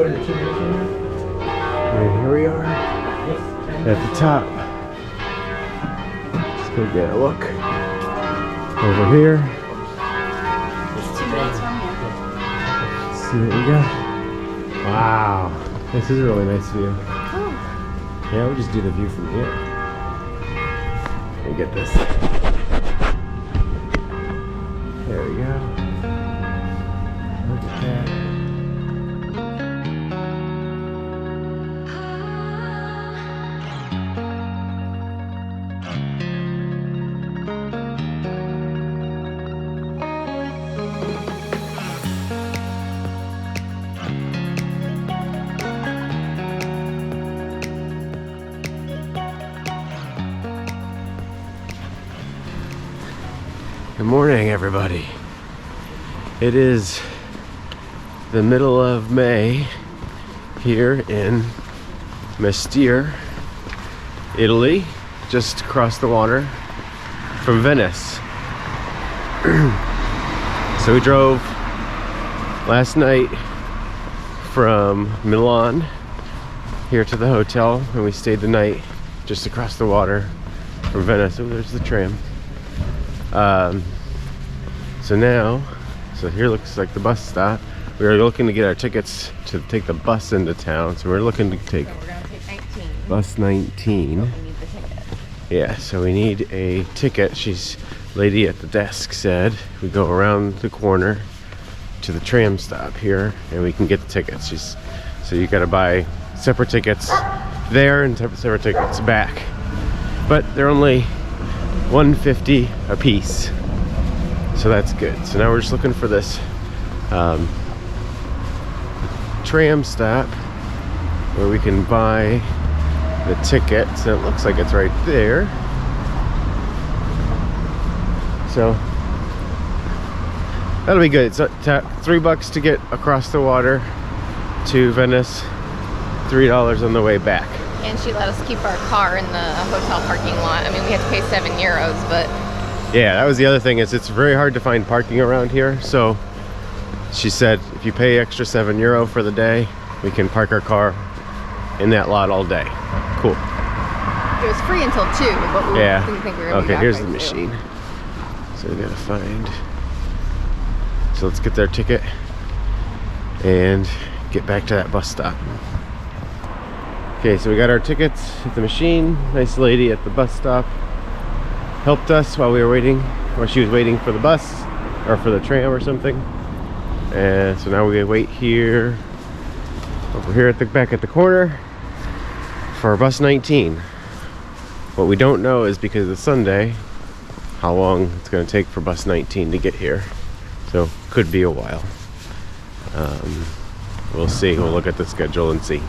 And here we are at the top. Let's go get a look over here. It's 2 minutes from here. Let's see what we got. Wow, this is a really nice view. Oh. Yeah, we'll just do the view from here. Let me get this. There we go. Look at that. Good morning, everybody. It is the middle of May here in Mestre, Italy, just across the water from Venice. So we drove last night from Milan here to the hotel, and we stayed the night just across the water from Venice. Oh, there's the tram. So here looks like the bus stop. We were looking to get our tickets to take the bus into town, so we're looking to take, So we're gonna take 19. bus 19. We need the ticket. Yeah, so we need a ticket. Lady at the desk said we go around the corner to the tram stop here and we can get the tickets. So you gotta buy separate tickets there and separate tickets back. But they're only $1.50 a piece. So that's good. So now we're just looking for this tram stop where we can buy the tickets. And it looks like it's right there. So that'll be good. It's $3 to get across the water to Venice, $3 on the way back. And she let us keep our car in the hotel parking lot. I mean, we had to pay €7, but Yeah, that was the other thing, is it's very hard to find parking around here. So she said if you pay extra €7 for the day, we can park our car in that lot all day. Cool. it was free until 2, but we Yeah. didn't think we were gonna be Okay, back here's by the 2. machine. So we gotta find. So let's get their ticket and get back to that bus stop. Okay, so we got our tickets at the machine. Nice lady at the bus stop helped us while we were waiting, or she was waiting for the bus or for the tram or something. And so now we wait here, over here at the back at the corner for bus 19. What we don't know is, because it's Sunday, how long it's going to take for bus 19 to get here. So could be a while. We'll see. We'll look at the schedule and see.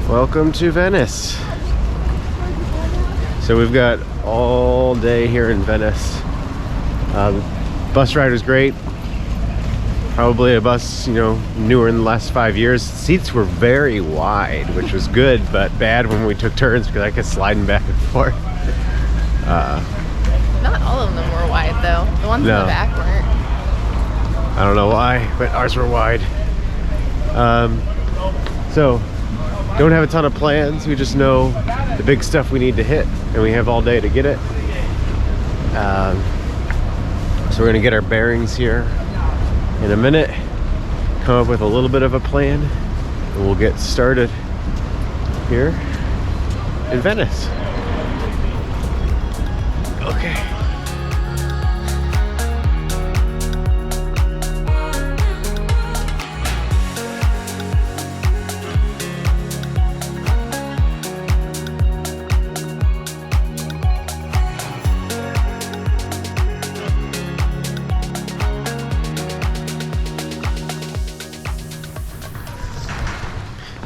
Welcome to Venice. So we've got all day here in Venice. The bus ride was great. Probably a bus, newer in the last 5 years. Seats were very wide, which was good, but bad when we took turns because I kept sliding back and forth. Not all of them were wide though. The ones in No. the back weren't. I don't know why, but ours were wide. So don't have a ton of plans. We just know the big stuff we need to hit, and we have all day to get it. So we're gonna get our bearings here in a minute, come up with a little bit of a plan, and we'll get started here in Venice. Okay.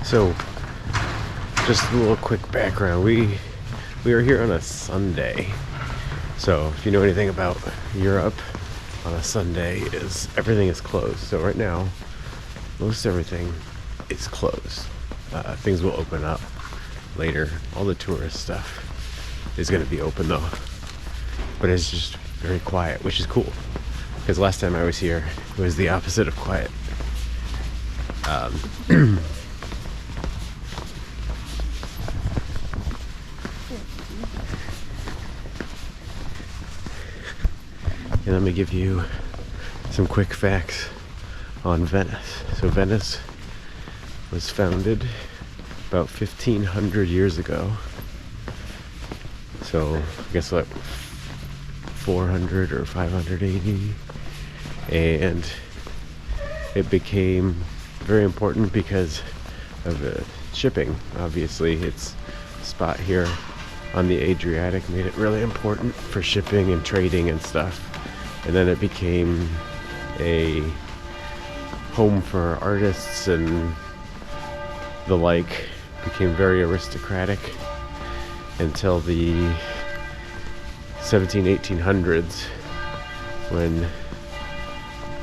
So, just a little quick background. We are here on a Sunday. So, if you know anything about Europe, on a Sunday everything is closed. So right now, most everything is closed. Things will open up later. All the tourist stuff is going to be open though, but it's just very quiet, which is cool. Because last time I was here, it was the opposite of quiet. And let me give you some quick facts on Venice. So Venice was founded about 1,500 years ago. So I guess like 400 or 580. And it became very important because of shipping. Obviously, its spot here on the Adriatic made it really important for shipping and trading and stuff. And then it became a home for artists and the like, became very aristocratic until the 1800s, when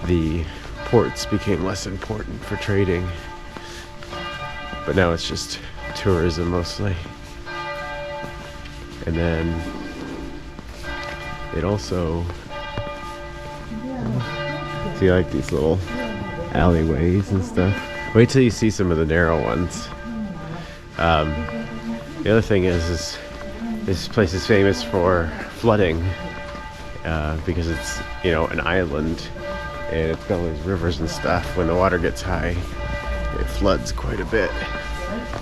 the ports became less important for trading. But now it's just tourism mostly. And then it also, see, like these little alleyways and stuff. Wait till you see some of the narrow ones. The other thing is this place is famous for flooding because it's, you know, an island, and it's got all these rivers and stuff. When the water gets high, it floods quite a bit,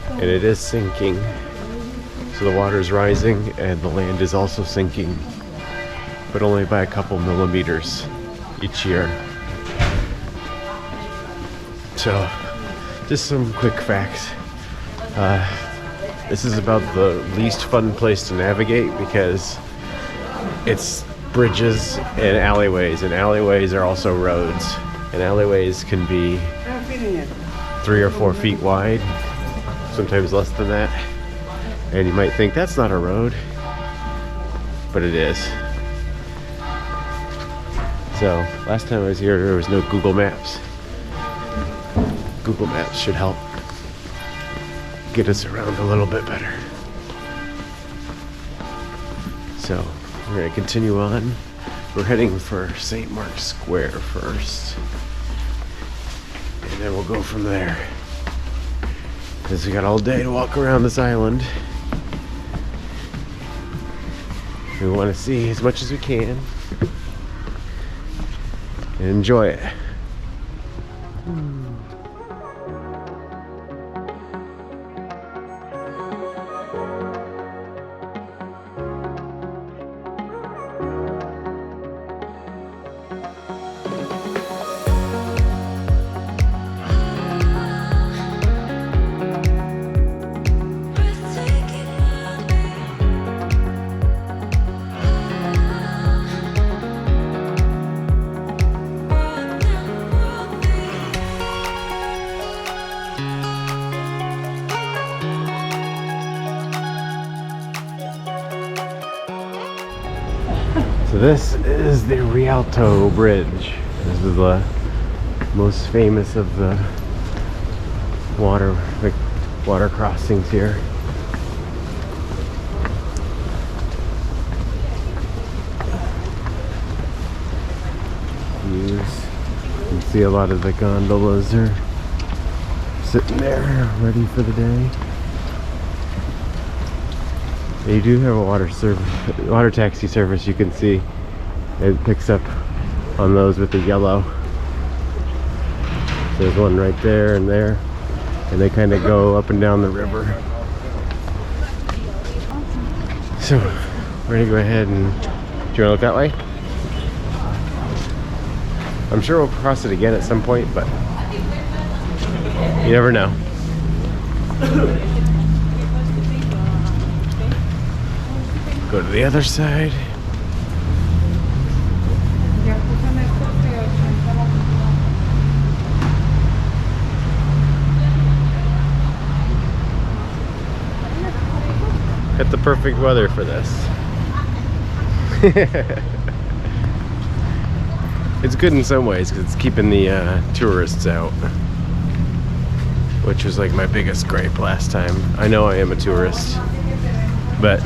and it is sinking. So the water is rising and the land is also sinking, but only by a couple millimeters each year. So, just some quick facts. This is about the least fun place to navigate because it's bridges and alleyways are also roads. And alleyways can be 3 or 4 feet wide, sometimes less than that. And you might think that's not a road, but it is. So, last time I was here, there was no Google Maps. Google Maps should help get us around a little bit better. So, we're going to continue on. We're heading for St. Mark's Square first, and then we'll go from there, because we got all day to walk around this island. We want to see as much as we can and enjoy it. So this is the Rialto Bridge. This is the most famous of the water crossings here. You can see a lot of the gondolas are sitting there ready for the day. You do have a water taxi service. You can see it picks up on those with the yellow. So there's one right there, and they kind of go up and down the river. So we're gonna go ahead and, do you want to look that way? I'm sure we'll cross it again at some point, but you never know. Go to the other side. Got the perfect weather for this. It's good in some ways because it's keeping the tourists out, which was like my biggest gripe last time. I know I am a tourist, but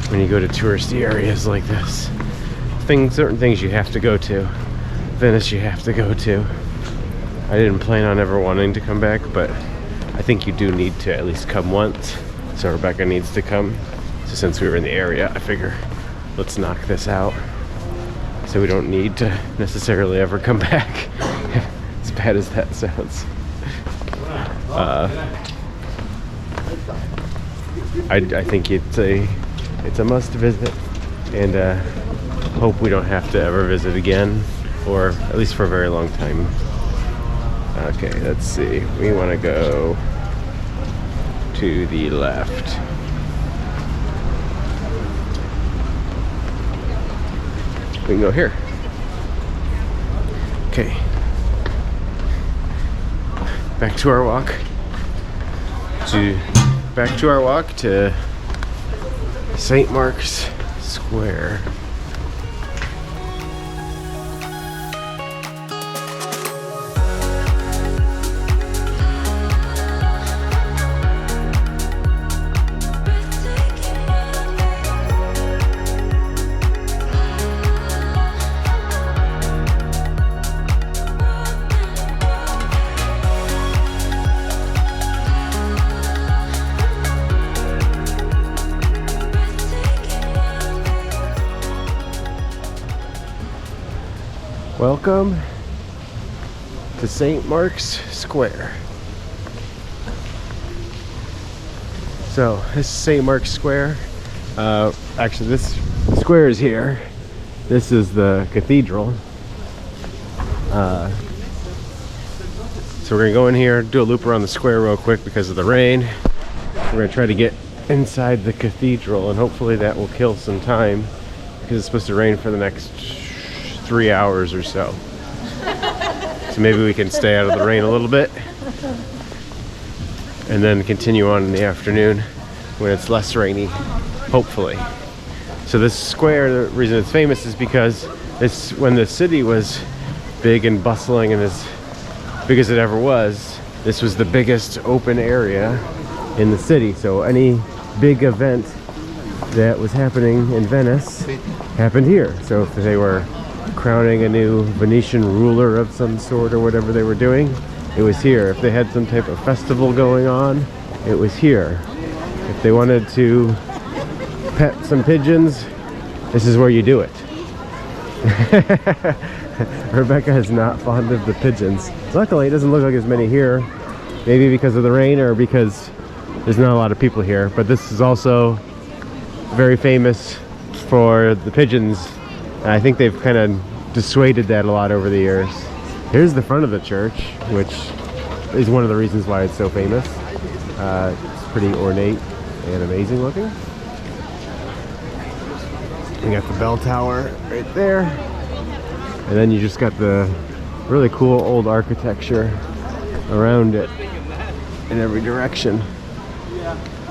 when you go to touristy areas like this, certain things you have to go to. Venice you have to go to. I didn't plan on ever wanting to come back, but I think you do need to at least come once. So Rebecca needs to come. So since we were in the area, I figure let's knock this out so we don't need to necessarily ever come back. As bad as that sounds. I think it's a must visit, and hope we don't have to ever visit again, or at least for a very long time. Okay, let's see. We want to go to the left. We can go here. Okay. Back to our walk to St. Mark's Square. Welcome to St. Mark's Square. So this is St. Mark's Square. Actually, this square is here. This is the cathedral. So we're gonna go in here, do a loop around the square real quick because of the rain. We're gonna try to get inside the cathedral, and hopefully that will kill some time because it's supposed to rain for the next 3 hours or so. So maybe we can stay out of the rain a little bit and then continue on in the afternoon when it's less rainy, hopefully. So this square, the reason it's famous is because it's when the city was big and bustling and as big as it ever was, this was the biggest open area in the city. So any big event that was happening in Venice happened here. So if they were crowning a new Venetian ruler of some sort or whatever they were doing, it was here. If they had some type of festival going on, it was here. If they wanted to pet some pigeons, this is where you do it. Rebecca is not fond of the pigeons. Luckily, it doesn't look like there's many here. Maybe because of the rain or because there's not a lot of people here. But this is also very famous for the pigeons. And I think they've kind of dissuaded that a lot over the years. Here's the front of the church, which is one of the reasons why it's so famous. It's pretty ornate and amazing looking. You got the bell tower right there. And then you just got the really cool old architecture around it in every direction.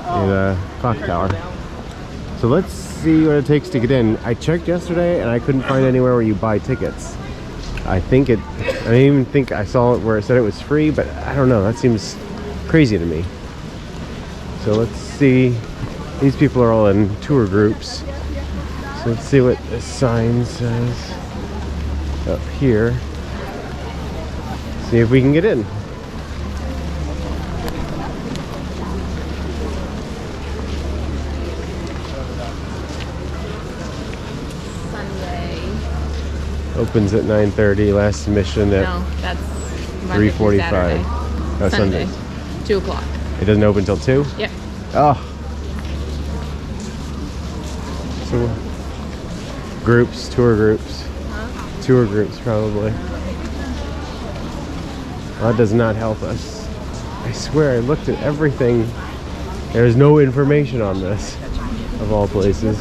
And a clock tower. So let's see what it takes to get in. I checked yesterday and I couldn't find anywhere where you buy tickets. I didn't even think I saw it where it said it was free, but I don't know, that seems crazy to me. So let's see. These people are all in tour groups. So let's see what this sign says up here. See if we can get in. Opens at 9:30, last admission at No, that's 3:45. Oh, Sunday. 2 o'clock. It doesn't open till 2? Yep. Oh. So, tour groups. Huh? Tour groups, probably. Well, that does not help us. I swear, I looked at everything. There's no information on this, of all places.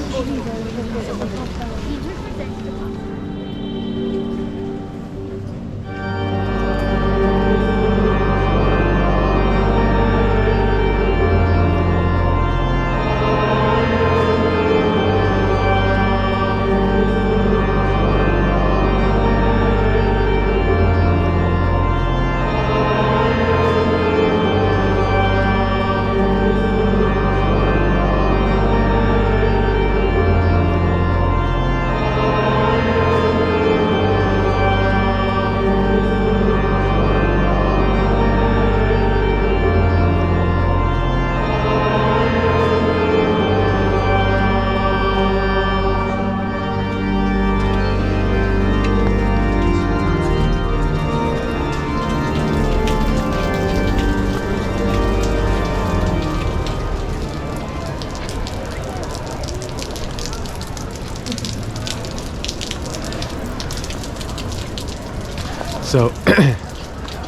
So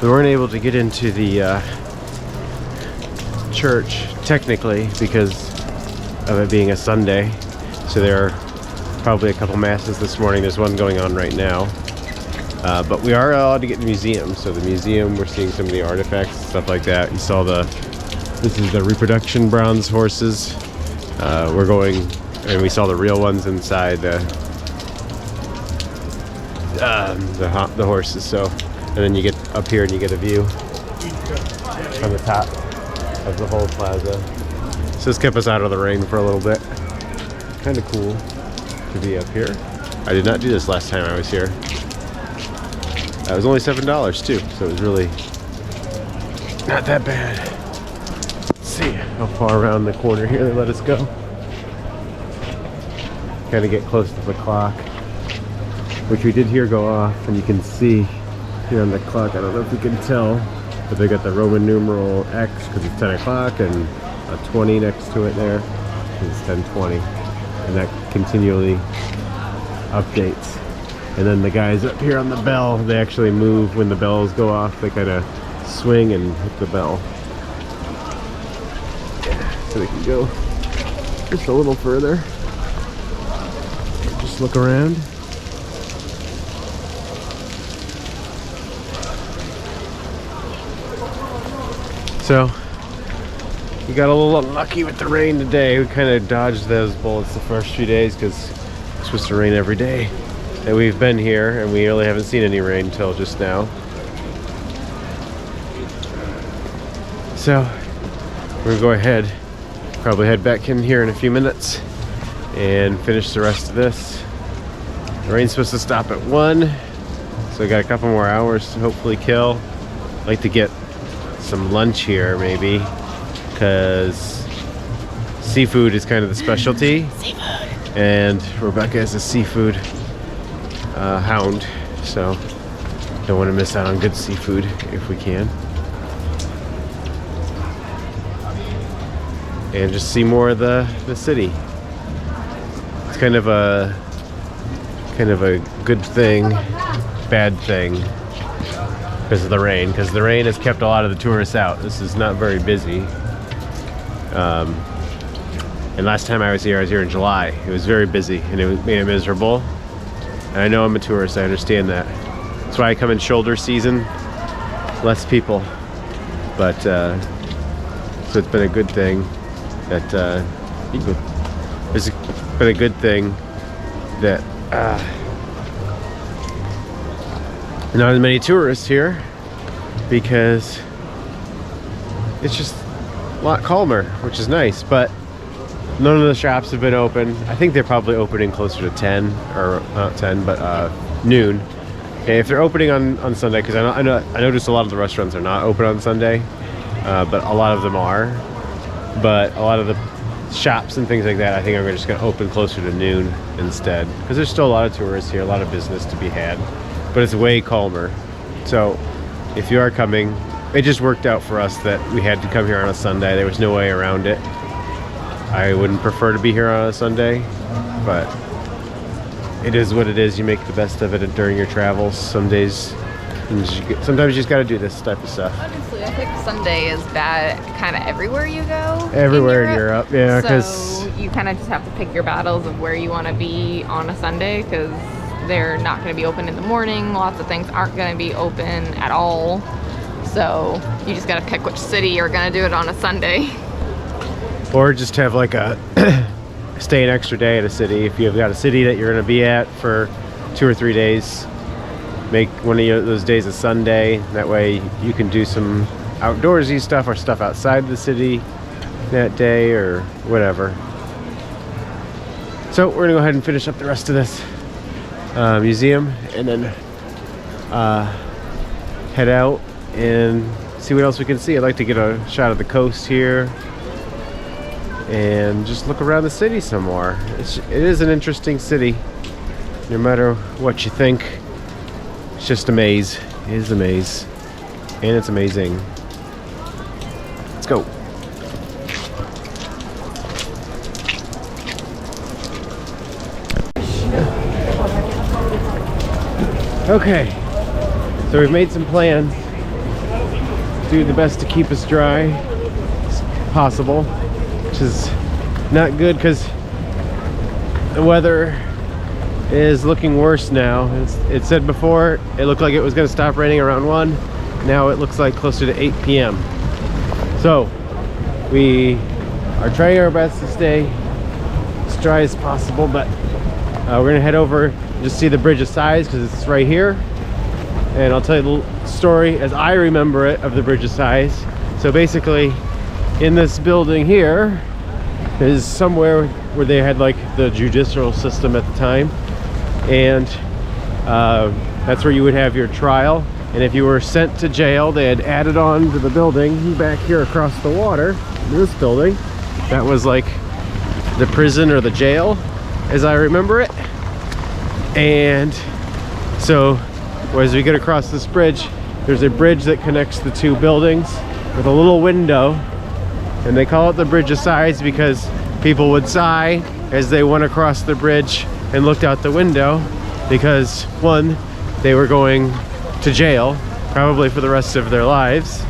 we weren't able to get into the church technically because of it being a Sunday. So there are probably a couple masses this morning. There's one going on right now. But we are allowed to get in the museum. So the museum, we're seeing some of the artifacts and stuff like that. You saw this is the reproduction bronze horses. We're going, and we saw the real ones inside the horses. So, and then you get up here and you get a view on the top of the whole plaza. So this kept us out of the rain for a little bit. Kind of cool to be up here. I did not do this last time I was here. It was only $7 too, so it was really not that bad. Let's see how far around the corner here they let us go. Kind of get close to the clock, which we did hear go off, and you can see here on the clock, I don't know if you can tell, but they got the Roman numeral X because it's 10 o'clock and a 20 next to it there. It's 10:20, and that continually updates. And then the guys up here on the bell, they actually move when the bells go off. They kind of swing and hit the bell. Yeah, so they can go just a little further. Just look around. So we got a little unlucky with the rain today. We kind of dodged those bullets the first few days because it's supposed to rain every day that we've been here, and we really haven't seen any rain until just now. So we're gonna go ahead, probably head back in here in a few minutes and finish the rest of this. The rain's supposed to stop at 1, so I got a couple more hours to hopefully kill. I'd like to get some lunch here maybe, because seafood is kind of the specialty. Seafood. And Rebecca is a seafood hound, so don't want to miss out on good seafood if we can. And just see more of the city. It's kind of a good thing, bad thing because of the rain, because the rain has kept a lot of the tourists out. This is not very busy. And last time I was here in July. It was very busy and it made it miserable. And I know I'm a tourist, I understand that. That's why I come in shoulder season, less people. But, so it's been a good thing that, it's been a good thing that, not as many tourists here, because it's just a lot calmer, which is nice. But none of the shops have been open. I think they're probably opening closer to 10, or not 10, but noon. Okay, if they're opening on Sunday, because I noticed a lot of the restaurants are not open on Sunday, but a lot of them are. But a lot of the shops and things like that, I think I'm just going to open closer to noon instead, because there's still a lot of tourists here, a lot of business to be had, but it's way calmer. So if you are coming, it just worked out for us that we had to come here on a Sunday. There was no way around it. I wouldn't prefer to be here on a Sunday, but it is what it is. You make the best of it during your travels. Some days, sometimes you just got to do this type of stuff. Honestly, I think Sunday is bad kind of everywhere you go. Everywhere in Europe, yeah. So you kind of just have to pick your battles of where you want to be on a Sunday, because they're not going to be open in the morning. Lots of things aren't going to be open at all. So you just got to pick which city you're going to do it on a Sunday. Or just have like a stay an extra day at a city. If you've got a city that you're going to be at for 2 or 3 days, make one of those days a Sunday. That way you can do some outdoorsy stuff or stuff outside the city that day or whatever. So we're going to go ahead and finish up the rest of this museum, and then head out and see what else we can see. I'd like to get a shot of the coast here and just look around the city some more. It is an interesting city, no matter what you think. It's just a maze. It is a maze, and it's amazing. Let's go. Okay, So we've made some plans. Do the best to keep us dry as possible, which is not good because the weather is looking worse now. It said before it looked like it was going to stop raining around 1. Now it looks like closer to 8 p.m. So we are trying our best to stay as dry as possible, but we're going to head over and just see the Bridge of Sighs because it's right here. And I'll tell you the story as I remember it of the Bridge of Sighs. So basically in this building here is somewhere where they had like the judicial system at the time, and that's where you would have your trial. And if you were sent to jail, they had added on to the building back here across the water, this building, that was like the prison or the jail as I remember it. And so as we get across this bridge, there's a bridge that connects the two buildings with a little window, and they call it the Bridge of Sighs because people would sigh as they went across the bridge and looked out the window, because one, they were going to jail probably for the rest of their lives,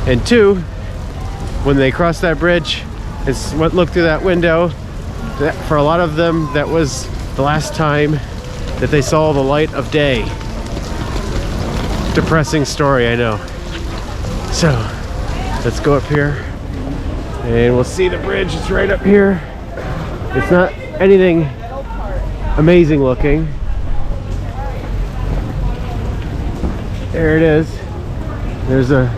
and two, when they crossed that bridge and looked through that window, for a lot of them that was the last time that they saw the light of day. Depressing story, I know. So let's go up here and we'll see the bridge. It's right up here. It's not anything amazing looking. There it is. There's a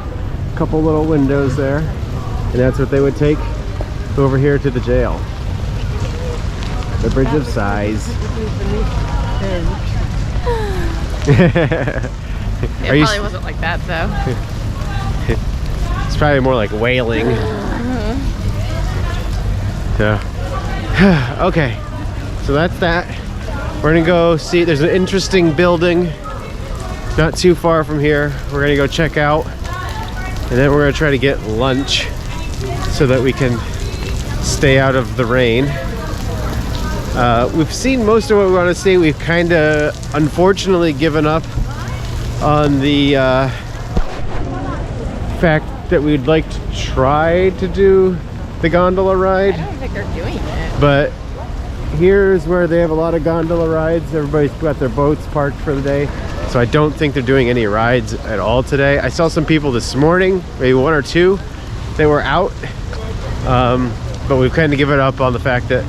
couple little windows there, and that's what they would take over here to the jail. The Bridge of Sighs. It probably wasn't like that though. It's probably more like wailing. So, okay, so that's that. We're gonna go see, there's an interesting building not too far from here. We're gonna go check out, and then we're gonna try to get lunch so that we can stay out of the rain. We've seen most of what we want to see. We've kind of unfortunately given up on the fact that we'd like to try to do the gondola ride. I don't think they're doing it. But here's where they have a lot of gondola rides. Everybody's got their boats parked for the day. So I don't think they're doing any rides at all today. I saw some people this morning, maybe one or two, they were out. But we've kind of given up on the fact that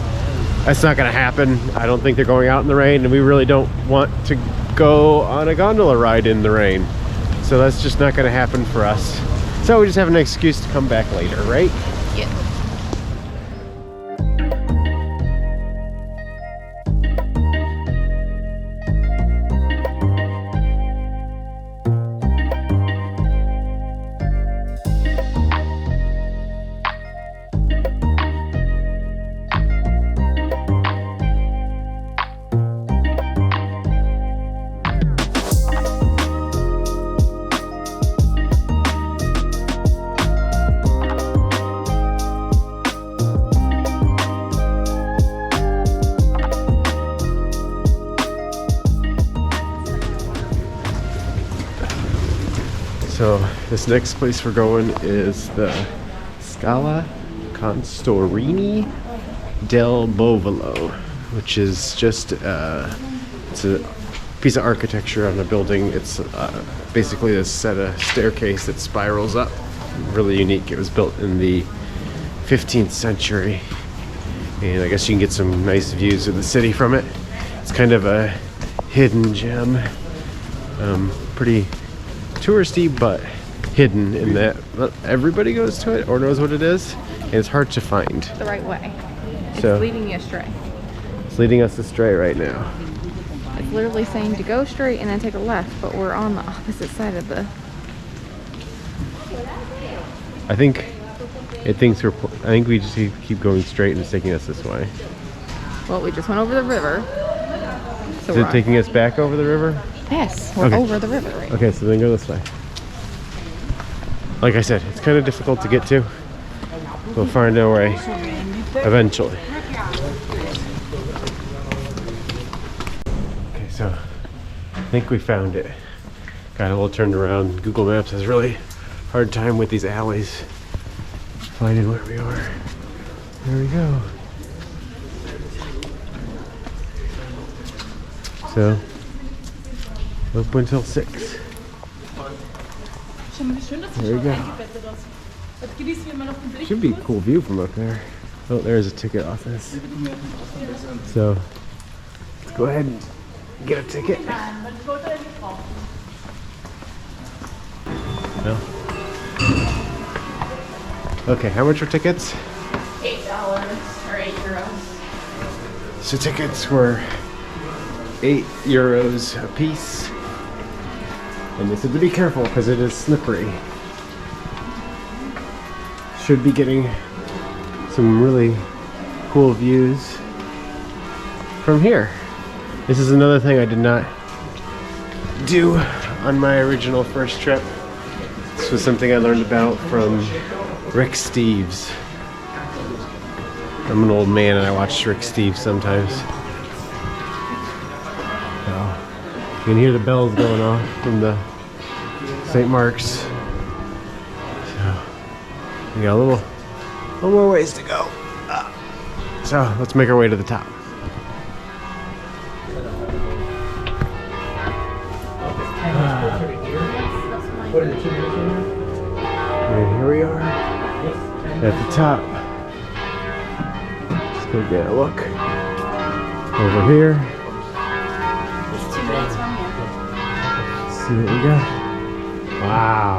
that's not going to happen. I don't think they're going out in the rain, and we really don't want to go on a gondola ride in the rain. So that's just not going to happen for us. So we just have an excuse to come back later, right? Yeah. So this next place we're going is the Scala Contarini del Bovolo, which is just it's a piece of architecture on a building. It's basically a set of staircase that spirals up. Really unique. It was built in the 15th century, and I guess you can get some nice views of the city from it. It's kind of a hidden gem, pretty touristy, but hidden in that not everybody goes to it or knows what it is, and it's hard to find The right way. It's So- leading you astray. It's leading us astray right now. It's literally saying to go straight and then take a left, but we're on the opposite side of the... I think it thinks we're I think we just keep going straight, and it's taking us this way. Well, we just went over the river. So Is it taking us back over the river? Yes, we're Okay. over the river right now. Okay, so then go this way. Like I said, it's kind of difficult to get to. We'll find our way eventually. Okay, so I think we found it. got a little turned around. Google Maps has a really hard time with these alleys finding where we are. There we go. So, open until 6. There we go. Should be a cool view from up there. Oh, there's a ticket office. So, let's go ahead and get a ticket. No. Okay, how much are tickets? $8 or €8. So tickets were €8 a piece. And they said to be careful because it is slippery. Should be getting some really cool views from here. This is another thing I did not do on my original first trip. This was something I learned about from Rick Steves. I'm an old man and I watch Rick Steves sometimes. So, you can hear the bells going off from the St. Mark's. So, we got a little more ways to go. So, let's make our way to the top. And here we are at the top. Let's go get a look over here. It's 2 minutes from here. Let's see what we got. Wow,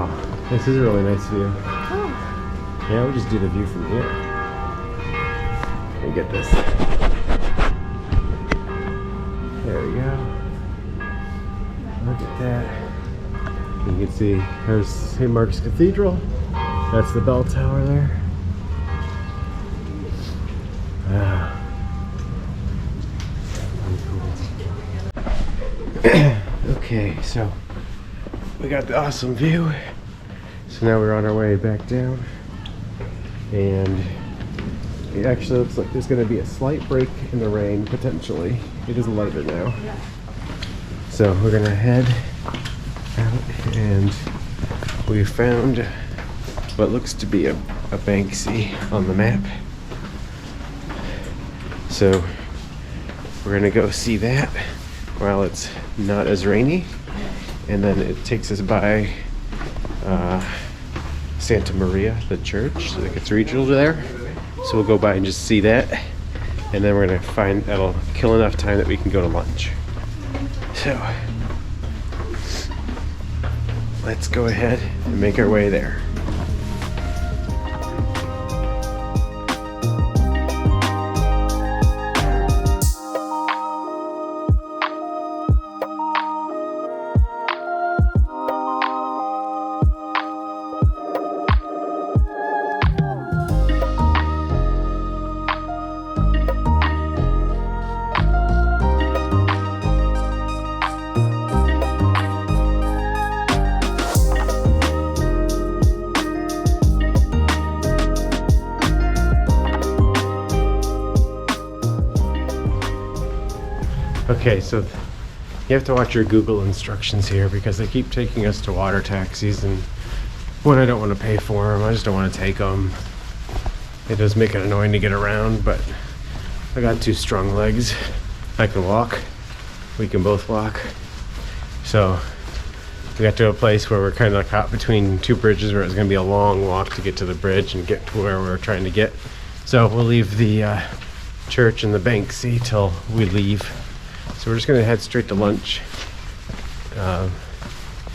this is a really nice view. Yeah, we'll just do the view from here. Let me get this. There we go. Look at that. You can see there's St. Mark's Cathedral. That's the bell tower there. Very cool. Okay, so we got the awesome view. So now we're on our way back down. And it actually looks like there's going to be a slight break in the rain, potentially. It is lighter now. So we're going to head out, and we found what looks to be a Banksy on the map. So we're gonna go see that while it's not as rainy, and then it takes us by Santa Maria, the church, the cathedral there. So we'll go by and just see that, and then we're gonna find that'll kill enough time that we can go to lunch. So let's go ahead and make our way there. Okay, so you have to watch your Google instructions here because they keep taking us to water taxis, and when I don't want to pay for them, I just don't want to take them. It does make it annoying to get around, but I got 2 strong legs. I can walk. We can both walk. So we got to a place where we're kind of caught between 2 bridges where it's going to be a long walk to get to the bridge and get to where we're trying to get. So we'll leave the church and the Banksy till we leave. So we're just gonna head straight to lunch.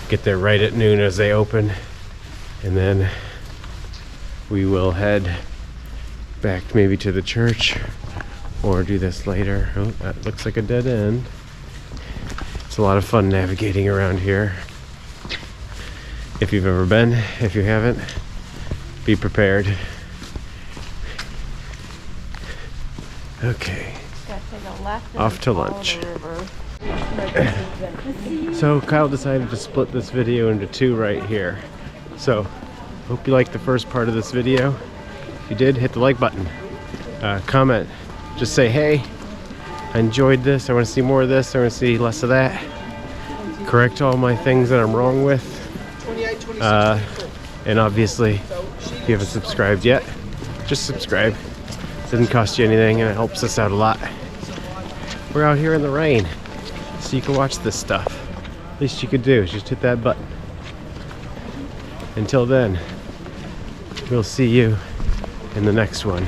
Get there right at noon as they open, and then we will head back maybe to the church or do this later. Oh, that looks like a dead end. It's a lot of fun navigating around here. If you've ever been, if you haven't, be prepared. Okay. Off to lunch. So Kyle decided to split this video into 2 right here. So hope you liked the first part of this video. If you did, hit the like button. Comment. Just say, hey, I enjoyed this. I want to see more of this. I want to see less of that. correct all my things that I'm wrong with. And obviously, if you haven't subscribed yet, just subscribe. It doesn't cost you anything and it helps us out a lot. We're out here in the rain, so you can watch this stuff. Least you could do is just hit that button. Until then, we'll see you in the next one.